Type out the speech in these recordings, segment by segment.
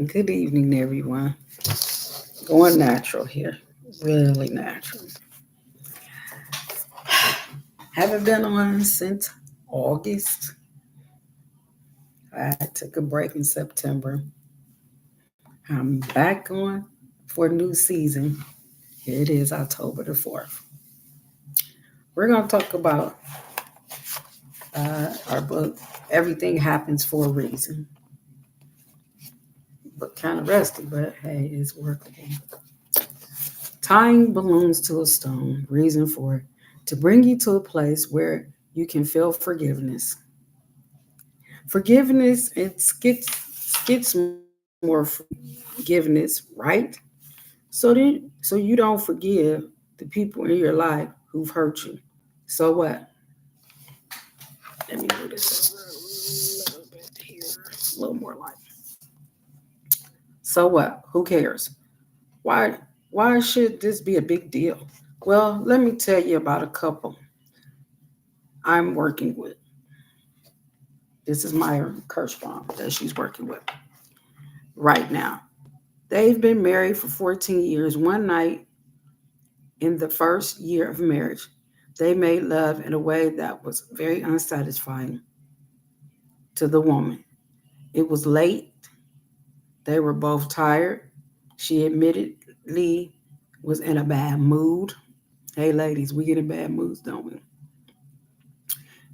Good evening, everyone. Going natural here. Really natural. Haven't been on since August. I took a break in September. I'm back on for a new season. Here it is, October the 4th. We're going to talk about our book, Everything Happens for a Reason. But kind of rusty, but hey, it's workable. Tying balloons to a stone, reason for it, to bring you to a place where you can feel forgiveness. Forgiveness, it gets more forgiveness, right? So you don't forgive the people in your life who've hurt you. So what? Let me do this over a little bit here, a little more light. So what? Who cares? Why? Why should this be a big deal? Well, let me tell you about a couple I'm working with. This is Myra Kirschbaum that she's working with right now. They've been married for 14 years. One night in the first year of marriage, they made love in a way that was very unsatisfying to the woman. It was late. They were both tired. She admittedly was in a bad mood. Hey, ladies, we get in bad moods, don't we?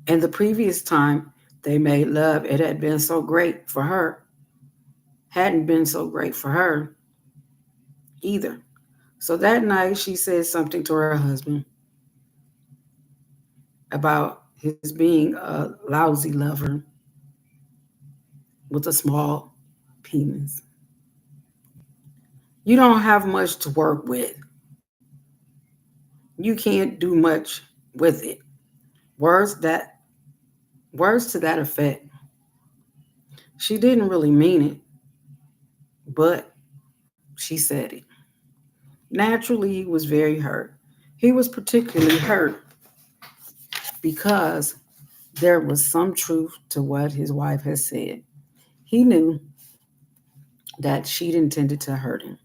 And the previous time they made love, it had been so great for her, hadn't been so great for her either. So that night, she said something to her husband about his being a lousy lover with a small penis. You don't have much to work with. You can't do much with it. Words that words to that effect. She didn't really mean it, but she said it. Naturally, he was very hurt. He was particularly hurt because there was some truth to what his wife had said. He knew that she'd intended to hurt him.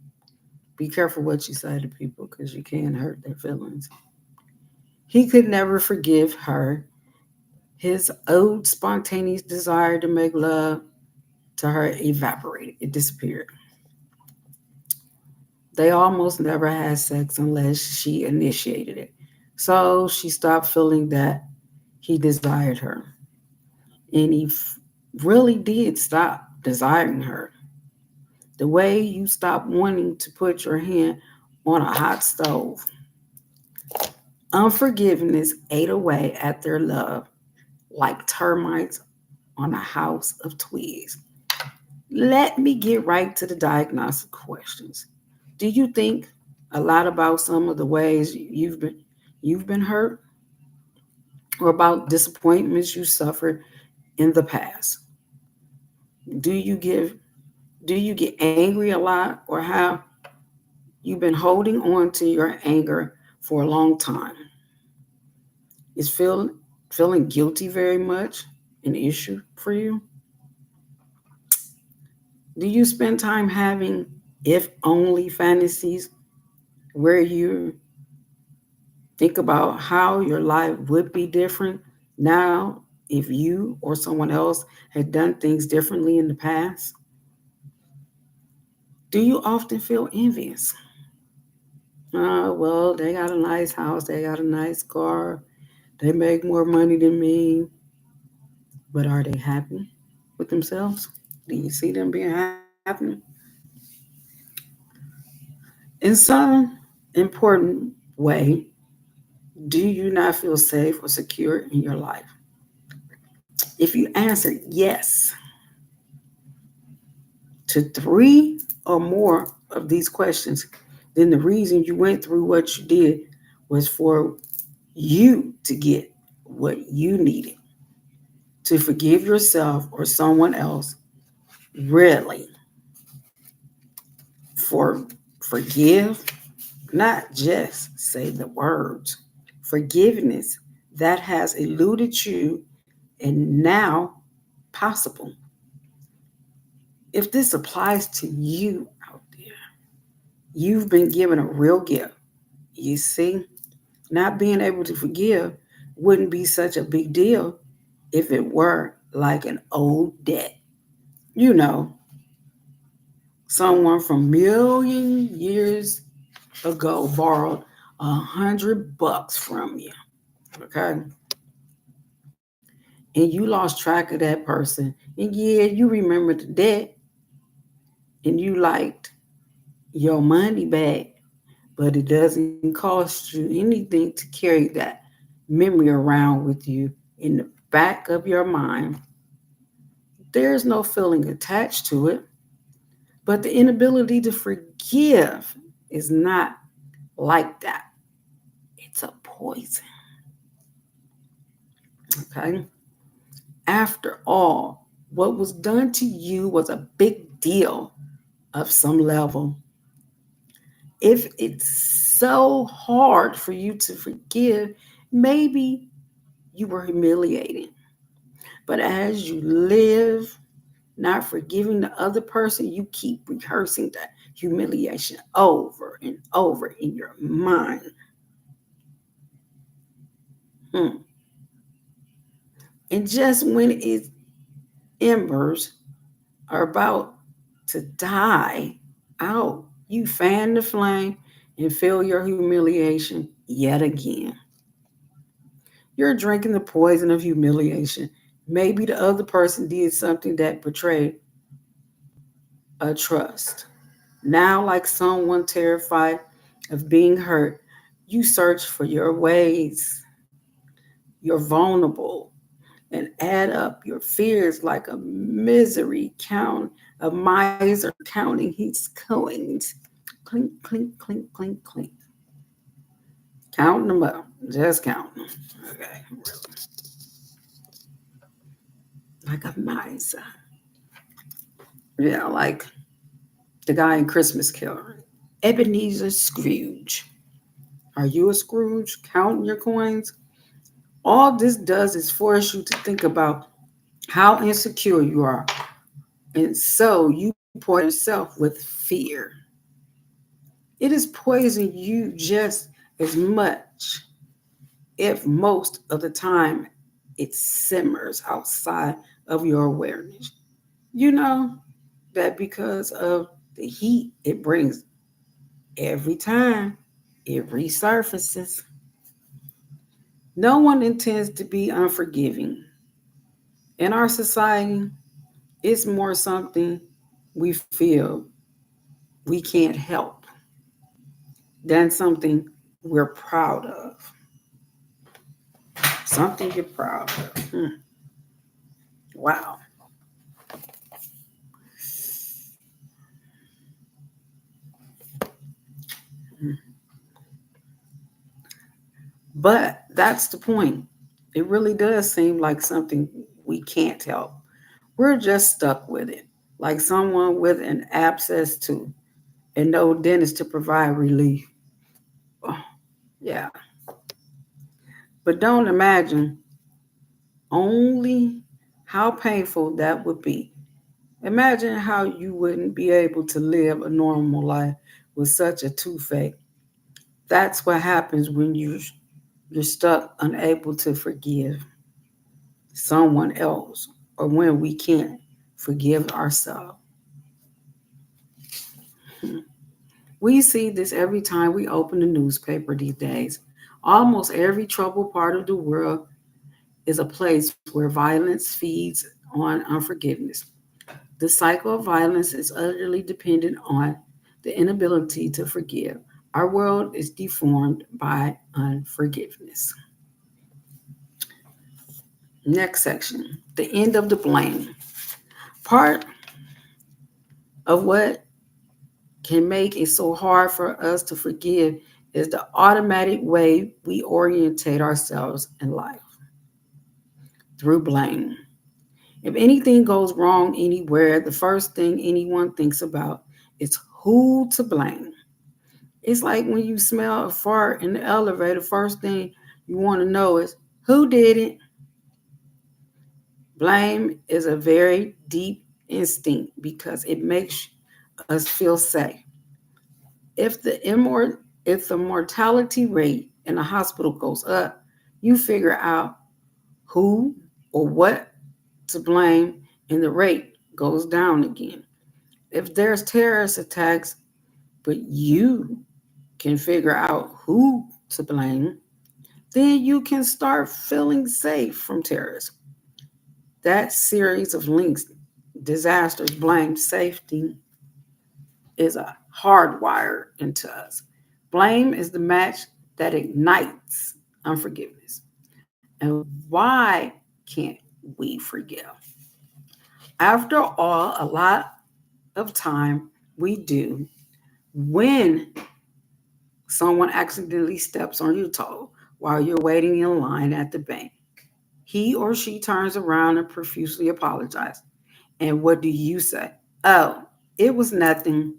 Be careful what you say to people because you can hurt their feelings. He could never forgive her. His old spontaneous desire to make love to her evaporated, it disappeared. They almost never had sex unless she initiated it. So she stopped feeling that he desired her. And really did stop desiring her. The way you stop wanting to put your hand on a hot stove. Unforgiveness ate away at their love like termites on a house of twigs. Let me get right to the diagnostic questions. Do you think a lot about some of the ways you've been hurt or about disappointments you suffered in the past? Do you give do you get angry a lot or have you been holding on to your anger for a long time? Is feeling guilty very much an issue for you? Do you spend time having if only fantasies where you think about how your life would be different now if you or someone else had done things differently in the past? Do you often feel envious? Well, they got a nice house, they got a nice car, they make more money than me, but are they happy with themselves? Do you see them being happy? In some important way, do you not feel safe or secure in your life? If you answer yes to three or more of these questions, then the reason you went through what you did was for you to get what you needed to forgive yourself or someone else. Really, for forgive, not just say the words. Forgiveness that has eluded you and now possible. If this applies to you out there, you've been given a real gift. You see, not being able to forgive wouldn't be such a big deal if it were like an old debt. You know, someone from million years ago borrowed $100 from you. Okay. And you lost track of that person. And yeah, you remember the debt and you liked your money back, but it doesn't cost you anything to carry that memory around with you in the back of your mind. There's no feeling attached to it, but the inability to forgive is not like that. It's a poison. Okay. After all, what was done to you was a big deal of some level. If it's so hard for you to forgive, maybe you were humiliated. But as you live, not forgiving the other person, you keep rehearsing that humiliation over and over in your mind. Hmm. And just when its embers are about to die out, you fan the flame and feel your humiliation yet again. You're drinking the poison of humiliation. Maybe the other person did something that betrayed a trust. Now, like someone terrified of being hurt, you search for your ways. You're vulnerable and add up your fears like a misery count, a miser counting his coins. Clink, clink, clink, clink, clink. Counting them up. Just count them. Okay. Like a miser. Yeah, like the guy in Christmas Carol. Ebenezer Scrooge. Are you a Scrooge counting your coins? All this does is force you to think about how insecure you are. And so you poison yourself with fear. It is poisoning you just as much, if most of the time it simmers outside of your awareness. You know that because of the heat it brings every time it resurfaces. No one intends to be unforgiving. In our society, it's more something we feel we can't help than something we're proud of. Something you're proud of. Wow. But that's the point. It really does seem like something we can't help. We're just stuck with it, like someone with an abscess tooth and no dentist to provide relief. Oh, yeah. But don't imagine only how painful that would be. Imagine how you wouldn't be able to live a normal life with such a toothache. That's what happens when you're stuck, unable to forgive someone else, or when we can't forgive ourselves. We see this every time we open the newspaper these days. Almost every troubled part of the world is a place where violence feeds on unforgiveness. The cycle of violence is utterly dependent on the inability to forgive. Our world is deformed by unforgiveness. Next section, the end of the blame. Part of what can make it so hard for us to forgive is the automatic way we orientate ourselves in life through blame. If anything goes wrong anywhere, the first thing anyone thinks about is who to blame. It's like when you smell a fart in the elevator, first thing you want to know is who did it. Blame is a very deep instinct because it makes us feel safe. If the mortality rate in a hospital goes up, you figure out who or what to blame, and the rate goes down again. If there's terrorist attacks, but you can figure out who to blame, then you can start feeling safe from terrorists. That series of links, disasters, blame, safety, is a hardwired into us. Blame is the match that ignites unforgiveness. And why can't we forgive? After all, a lot of time we do when someone accidentally steps on your toe while you're waiting in line at the bank. He or she turns around and profusely apologizes. And what do you say? Oh, it was nothing.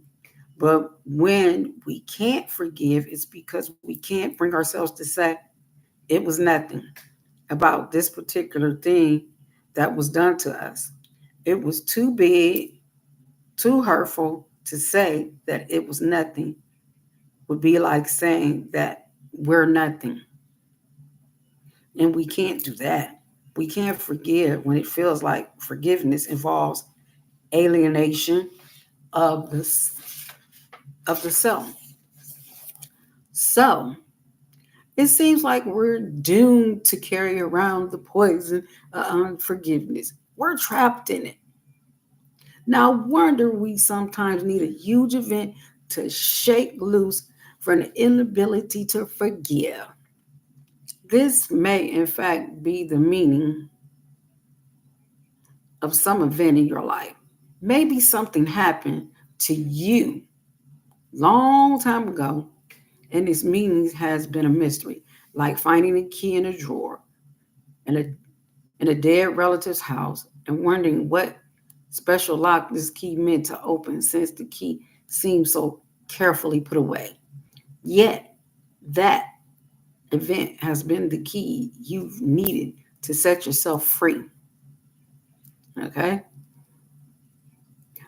But when we can't forgive, it's because we can't bring ourselves to say it was nothing about this particular thing that was done to us. It was too big, too hurtful to say that it was nothing, would be like saying that we're nothing. And we can't do that. We can't forgive when it feels like forgiveness involves alienation of the self. So it seems like we're doomed to carry around the poison of unforgiveness. We're trapped in it. Now, wonder we sometimes need a huge event to shake loose from the inability to forgive. This may, in fact, be the meaning of some event in your life. Maybe something happened to you long time ago, and its meaning has been a mystery, like finding a key in a drawer in a dead relative's house and wondering what special lock this key meant to open since the key seemed so carefully put away. Yet, that event has been the key you've needed to set yourself free, okay,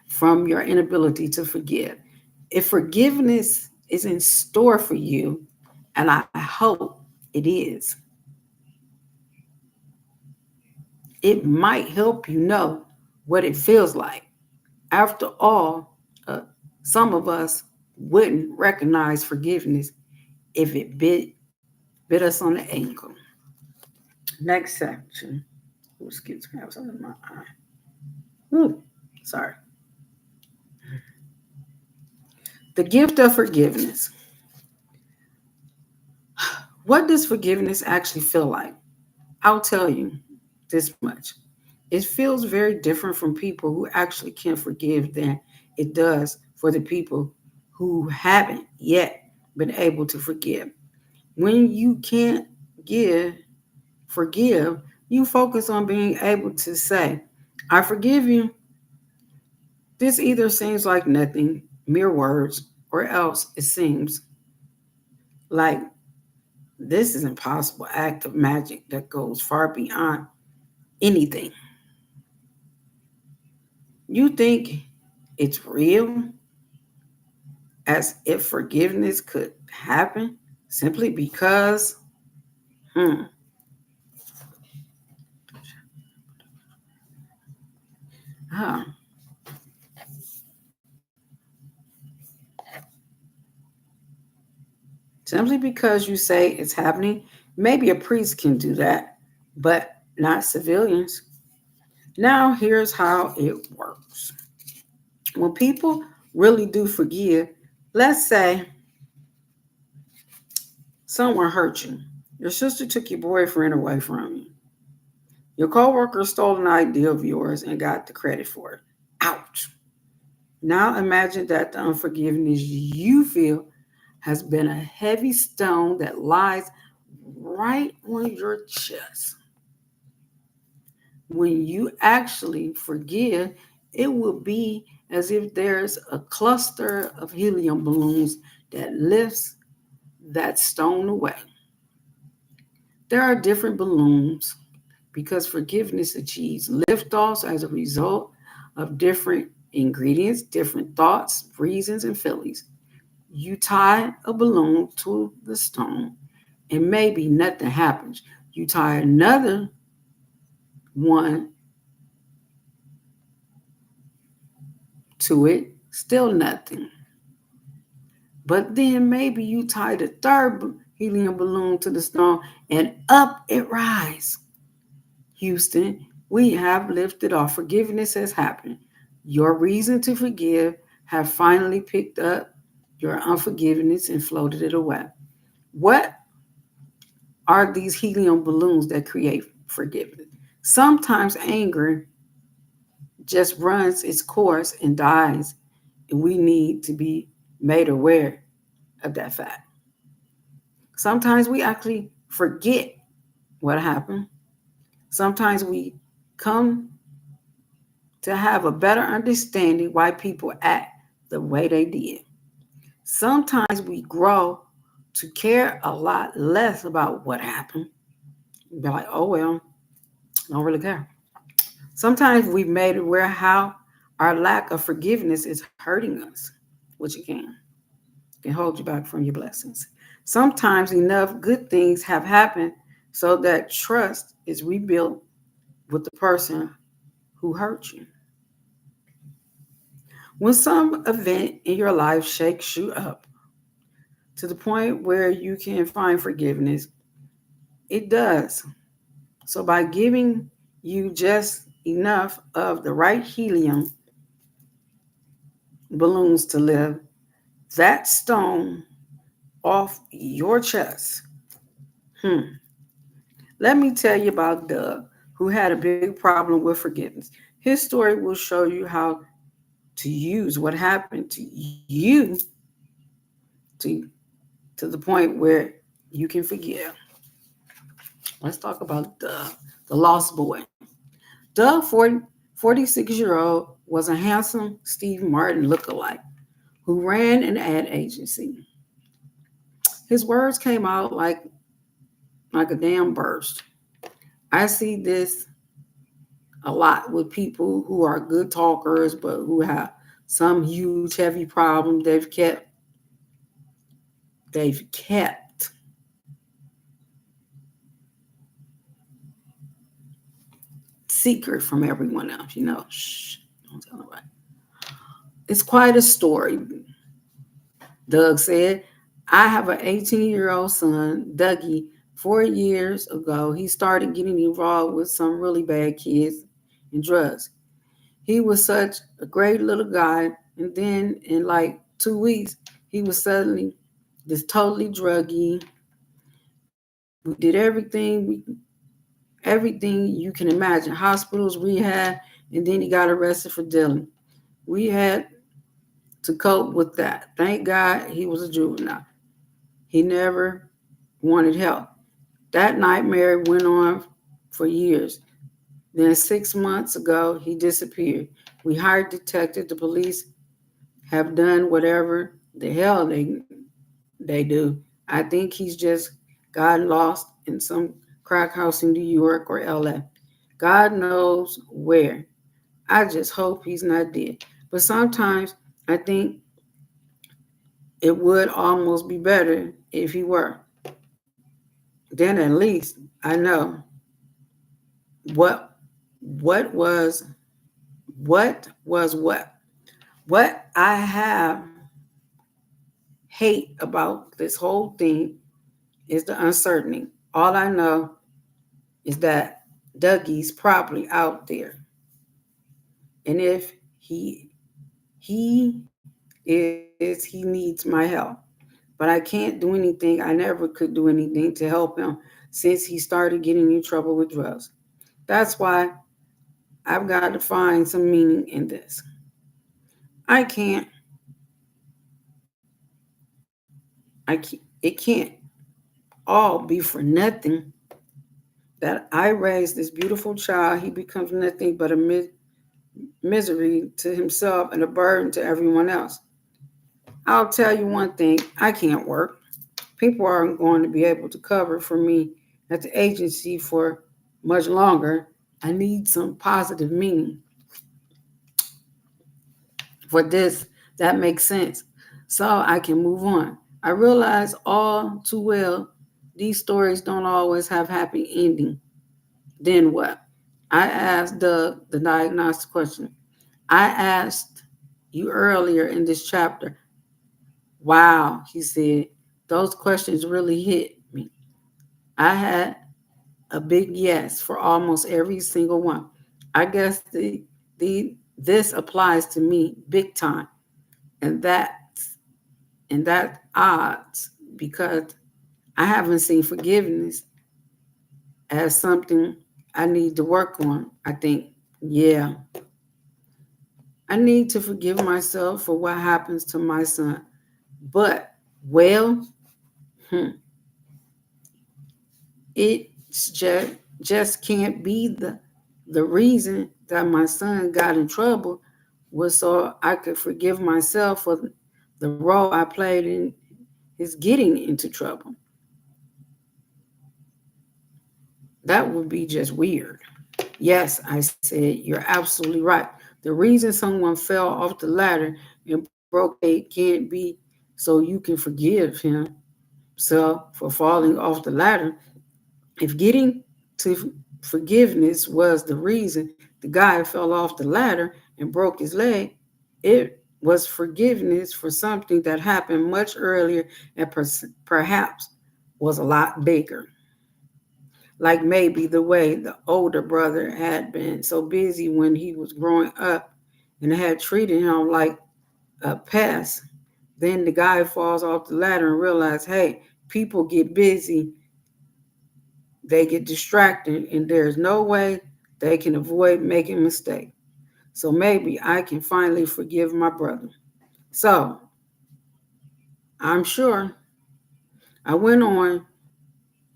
from your inability to forgive. If forgiveness is in store for you, and I hope it is, it might help you know what it feels like. After all, uh, some of us wouldn't recognize forgiveness if it bit us on the ankle. Next section. Oh, excuse me, I was under my eye. Ooh, sorry. The gift of forgiveness. What does forgiveness actually feel like? I'll tell you this much. It feels very different from people who actually can forgive than it does for the people who haven't yet been able to forgive. When you can't give, forgive, you focus on being able to say, I forgive you. This either seems like nothing, mere words, or else it seems like this is an impossible act of magic that goes far beyond anything. You think it's real, as if forgiveness could happen simply because, hmm, ah, simply because you say it's happening. Maybe a priest can do that, but not civilians. Now, here's how it works. When people really do forgive, let's say someone hurt you. Your sister took your boyfriend away from you. Your coworker stole an idea of yours and got the credit for it. Ouch. Now imagine that the unforgiveness you feel has been a heavy stone that lies right on your chest. When you actually forgive, it will be as if there's a cluster of helium balloons that lifts that stone away. There are different balloons because forgiveness achieves liftoffs as a result of different ingredients, different thoughts, reasons, and feelings. You tie a balloon to the stone, and maybe nothing happens. You tie another one to it, still nothing. But then maybe you tie the third helium balloon to the stone, and up it rises. Houston, we have lifted off. Forgiveness has happened. Your reason to forgive have finally picked up your unforgiveness and floated it away. What are these helium balloons that create forgiveness? Sometimes anger just runs its course and dies, and we need to be made aware of that fact. Sometimes we actually forget what happened. Sometimes we come to have a better understanding why people act the way they did. Sometimes we grow to care a lot less about what happened. Be like, oh well, I don't really care. Sometimes we've made aware how our lack of forgiveness is hurting us, which can hold you back from your blessings. Sometimes enough good things have happened so that trust is rebuilt with the person who hurt you. When some event in your life shakes you up to the point where you can find forgiveness, it does. So, by giving you just enough of the right helium balloons to live that stone off your chest. Hmm. Let me tell you about Doug, who had a big problem with forgiveness. His story will show you how to use what happened to you to, to the point where you can forgive. Let's talk about the lost boy. Doug, 46-year-old, was a handsome Steve Martin lookalike who ran an ad agency. His words came out like a damn burst. I see this a lot with people who are good talkers but who have some huge heavy problem they've kept secret from everyone else. Shh, don't tell nobody. It's quite a story. Doug said, I have an 18-year-old son, Dougie. 4 years ago, he started getting involved with some really bad kids and drugs. He was such a great little guy, and then in like 2 weeks, he was suddenly this totally druggy. We did everything you can imagine, hospitals, rehab, and then he got arrested for dealing. We had to cope with that. Thank God he was a juvenile. He never wanted help. That nightmare went on for years. Then 6 months ago, he disappeared. We hired detectives. The police have done whatever the hell they do. I think he's just gotten lost in some crack house in New York or LA. God knows where. I just hope he's not dead. But sometimes I think it would almost be better if he were. Then at least I know what what was what. What I have hate about this whole thing is the uncertainty. All I know is that Dougie's probably out there. And if he he needs my help. But I can't do anything. I never could do anything to help him since he started getting in trouble with drugs. That's why I've got to find some meaning in this. I can't it can't all be for nothing that I raise this beautiful child. He becomes nothing but a misery to himself and a burden to everyone else. I'll tell you one thing, I can't work. People aren't going to be able to cover for me at the agency for much longer. I need some positive meaning. for this that makes sense so I can move on. I realize all too well these stories don't always have happy ending. Then what? I asked the diagnostic question. I asked you earlier in this chapter. Wow, he said, those questions really hit me. I had a big yes for almost every single one. I guess the this applies to me big time, and that odds because I haven't seen forgiveness as something I need to work on. I think, yeah, I need to forgive myself for what happens to my son. But, well, hmm, it just can't be the reason that my son got in trouble was so I could forgive myself for the role I played in his getting into trouble. That would be just weird. Yes, I said, you're absolutely right. The reason someone fell off the ladder and broke it can't be so you can forgive him. So, for falling off the ladder, if getting to forgiveness was the reason the guy fell off the ladder and broke his leg, it was forgiveness for something that happened much earlier and perhaps was a lot bigger. Like maybe the way the older brother had been so busy when he was growing up and had treated him like a pest. Then the guy falls off the ladder and realizes, hey, people get busy, they get distracted, and there's no way they can avoid making mistakes. So maybe I can finally forgive my brother. So I'm sure I went on.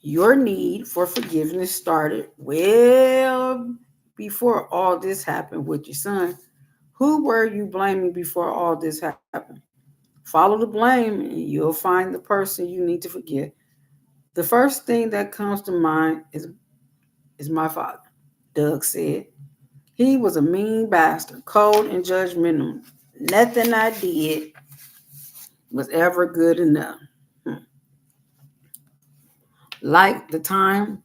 Your need for forgiveness started well before all this happened with your son. Who were you blaming before all this happened? Follow the blame and you'll find the person you need to forgive. The first thing that comes to mind is my father, Doug said. He was a mean bastard, cold and judgmental. Nothing I did was ever good enough. Hmm. Like the time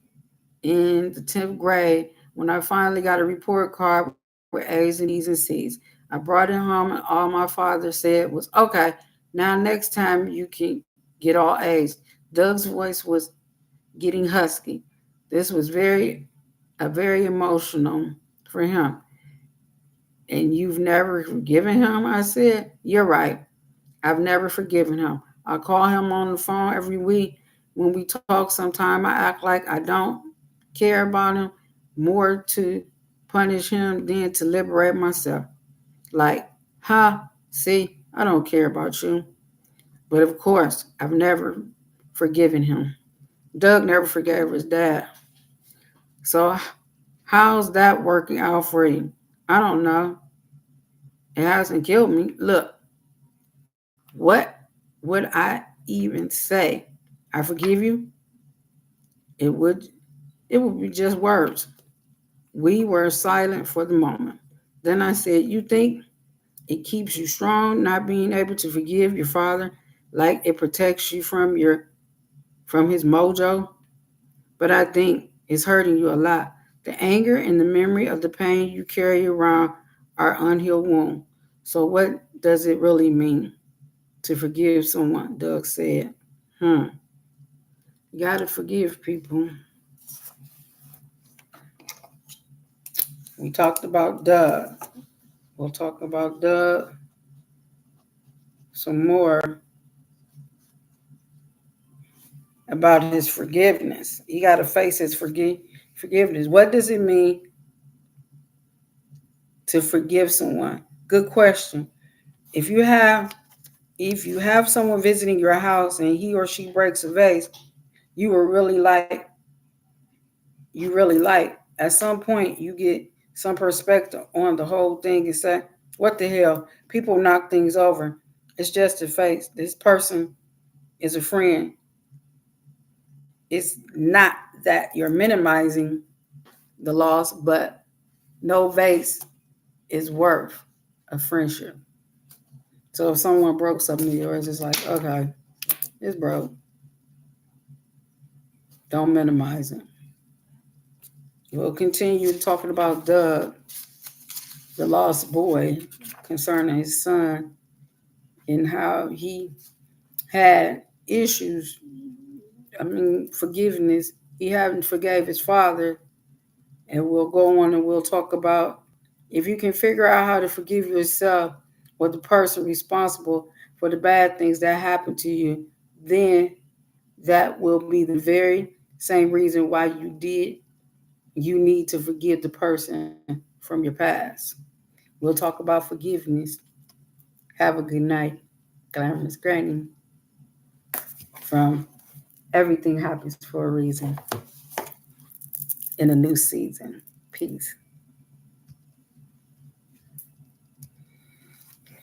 in the 10th grade when I finally got a report card with A's and B's and C's. I brought it home and all my father said was, okay, now next time you can get all A's. Doug's voice was getting husky. This was very emotional for him. And you've never forgiven him? I said, you're right. I've never forgiven him. I call him on the phone every week. When we talk sometime, I act like I don't care about him more to punish him than to liberate myself. Like, see, I don't care about you. But of course, I've never forgiven him. Doug never forgave his dad. So, how's that working out for you? I don't know. It hasn't killed me. Look, what would I even say? I forgive you? It would it would be just words. We were silent for the moment. Then I said, you think it keeps you strong not being able to forgive your father like it protects you from his mojo? But I think it's hurting you a lot. The anger and the memory of the pain you carry around are unhealed wounds. So what does it really mean to forgive someone? Doug said. Hmm. You gotta forgive people. We talked about Doug. We'll talk about Doug some more about his forgiveness. He got to face his forgiveness. What does it mean to forgive someone? Good question. If you have if you have someone visiting your house and he or she breaks a vase, you will really like at some point you get some perspective on the whole thing and say, what the hell? People knock things over. It's just a face. This person is a friend. It's not that you're minimizing the loss, but no vase is worth a friendship. So if someone broke something of yours, it's like, okay, it's broke. Don't minimize it. We'll continue talking about Doug, the lost boy, concerning his son and how he had issues. I mean, forgiveness. He hadn't forgave his father, and we'll go on and we'll talk about if you can figure out how to forgive yourself or the person responsible for the bad things that happened to you, then that will be the very same reason why you need to forgive the person from your past. We'll talk about forgiveness. Have a good night. Glamorous Granny from Everything Happens for a Reason in a New Season. Peace.